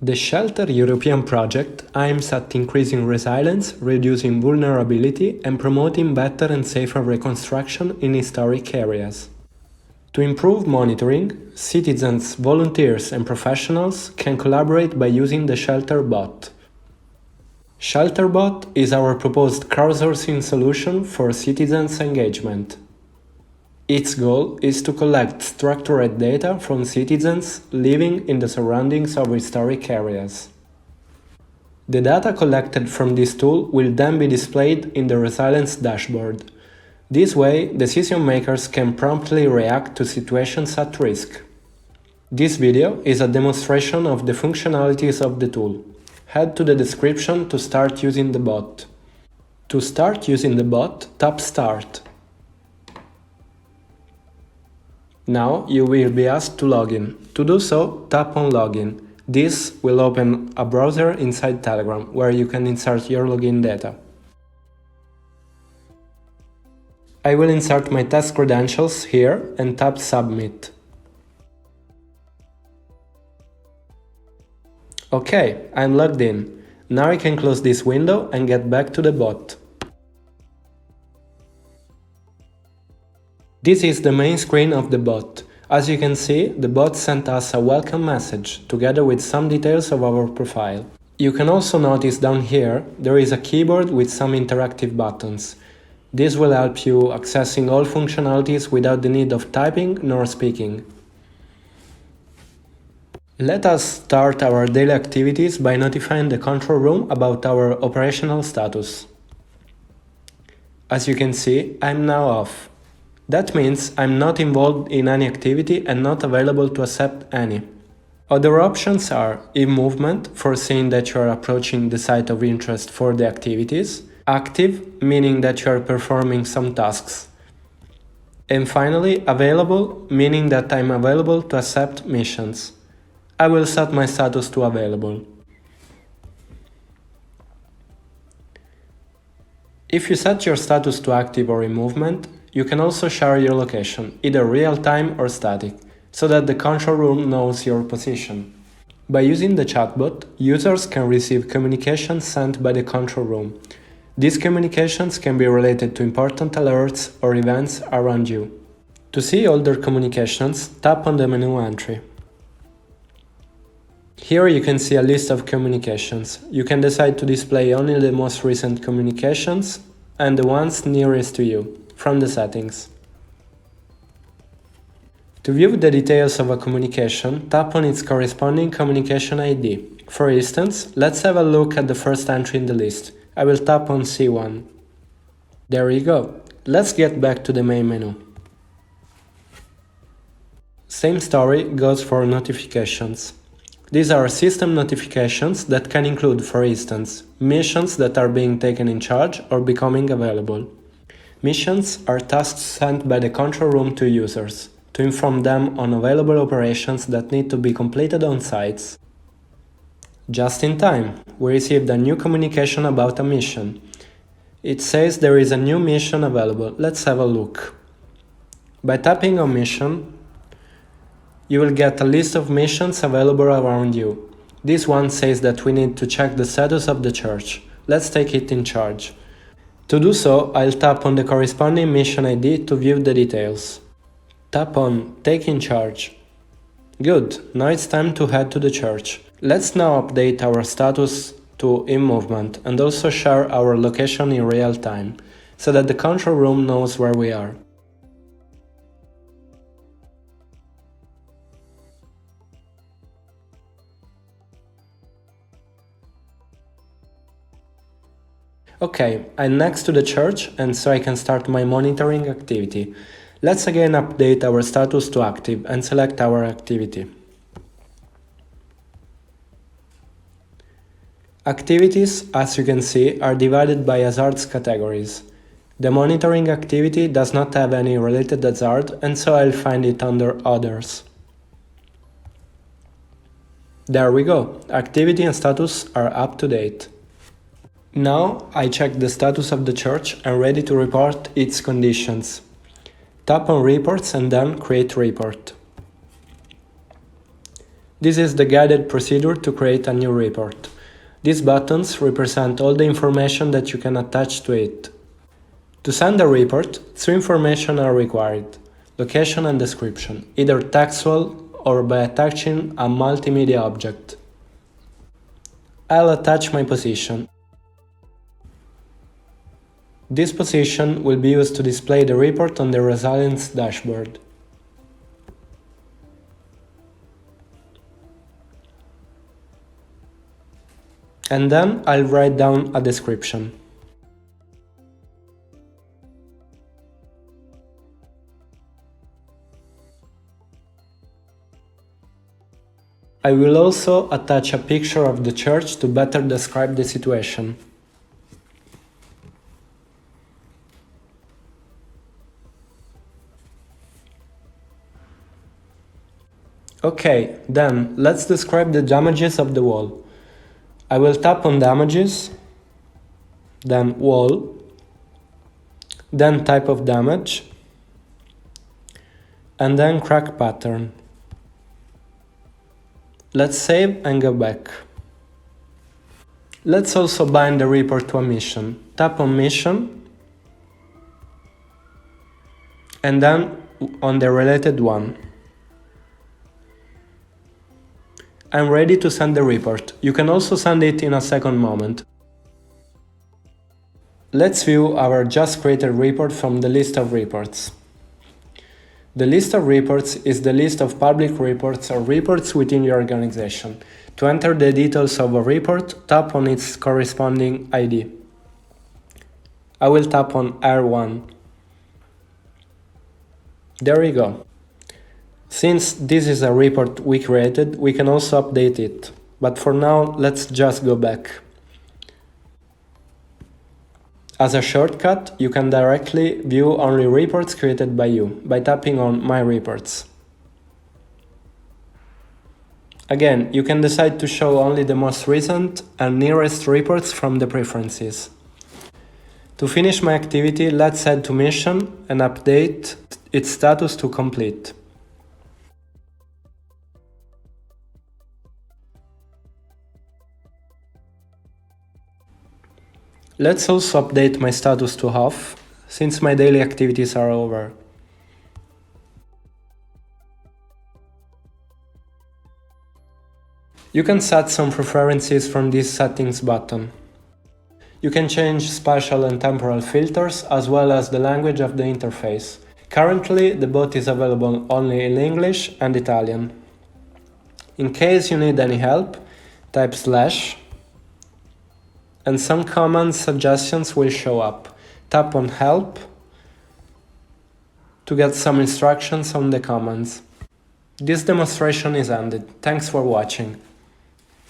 The Shelter European project aims at increasing resilience, reducing vulnerability, and promoting better and safer reconstruction in historic areas. To improve monitoring, citizens, volunteers, and professionals can collaborate by using the Shelterbot. Shelterbot is our proposed crowdsourcing solution for citizens' engagement. Its goal is to collect structured data from citizens living in the surroundings of historic areas. The data collected from this tool will then be displayed in the resilience dashboard. This way, decision makers can promptly react to situations at risk. This video is a demonstration of the functionalities of the tool. Head to the description to start using the bot. To start using the bot, tap Start. Now you will be asked to log in. To do so, tap on Login. This will open a browser inside Telegram, where you can insert your login data. I will insert my test credentials here and tap Submit. Okay, I'm logged in. Now I can close this window and get back to the bot. This is the main screen of the bot. As you can see, the bot sent us a welcome message, together with some details of our profile. You can also notice down here, there is a keyboard with some interactive buttons. This will help you accessing all functionalities without the need of typing nor speaking. Let us start our daily activities by notifying the control room about our operational status. As you can see, I'm now off. That means I'm not involved in any activity and not available to accept any. Other options are in movement, for saying that you are approaching the site of interest for the activities, active, meaning that you are performing some tasks, and finally available, meaning that I'm available to accept missions. I will set my status to available. If you set your status to active or in movement, you can also share your location, either real-time or static, so that the control room knows your position. By using the chatbot, users can receive communications sent by the control room. These communications can be related to important alerts or events around you. To see all their communications, tap on the menu entry. Here you can see a list of communications. You can decide to display only the most recent communications and the ones nearest to you, from the settings. To view the details of a communication, tap on its corresponding communication ID. For instance, let's have a look at the first entry in the list. I will tap on C1. There you go. Let's get back to the main menu. Same story goes for notifications. These are system notifications that can include, for instance, missions that are being taken in charge or becoming available. Missions are tasks sent by the control room to users, to inform them on available operations that need to be completed on sites. Just in time, we received a new communication about a mission. It says there is a new mission available. Let's have a look. By tapping on mission, you will get a list of missions available around you. This one says that we need to check the status of the church. Let's take it in charge. To do so, I'll tap on the corresponding mission ID to view the details. Tap on Take in Charge. Good, now it's time to head to the church. Let's now update our status to in movement and also share our location in real time, so that the control room knows where we are. Okay, I'm next to the church and so I can start my monitoring activity. Let's again update our status to active and select our activity. Activities, as you can see, are divided by hazards categories. The monitoring activity does not have any related hazard and so I'll find it under Others. There we go, activity and status are up to date. Now I check the status of the church and ready to report its conditions. Tap on Reports and then Create Report. This is the guided procedure to create a new report. These buttons represent all the information that you can attach to it. To send a report, three information are required: location and description, either textual or by attaching a multimedia object. I'll attach my position. This position will be used to display the report on the resilience dashboard. And then I'll write down a description. I will also attach a picture of the church to better describe the situation. Okay, then let's describe the damages of the wall. I will tap on damages, then wall, then type of damage, and then crack pattern. Let's save and go back. Let's also bind the report to a mission. Tap on mission, and then on the related one. I'm ready to send the report. You can also send it in a second moment. Let's view our just created report from the list of reports. The list of reports is the list of public reports or reports within your organization. To enter the details of a report, tap on its corresponding ID. I will tap on R1. There we go. Since this is a report we created, we can also update it. But for now, let's just go back. As a shortcut, you can directly view only reports created by you by tapping on My Reports. Again, you can decide to show only the most recent and nearest reports from the preferences. To finish my activity, let's head to Mission and update its status to complete. Let's also update my status to off, since my daily activities are over. You can set some preferences from this settings button. You can change spatial and temporal filters as well as the language of the interface. Currently, the bot is available only in English and Italian. In case you need any help, type / and some command suggestions will show up. Tap on Help to get some instructions on the commands. This demonstration is ended. Thanks for watching.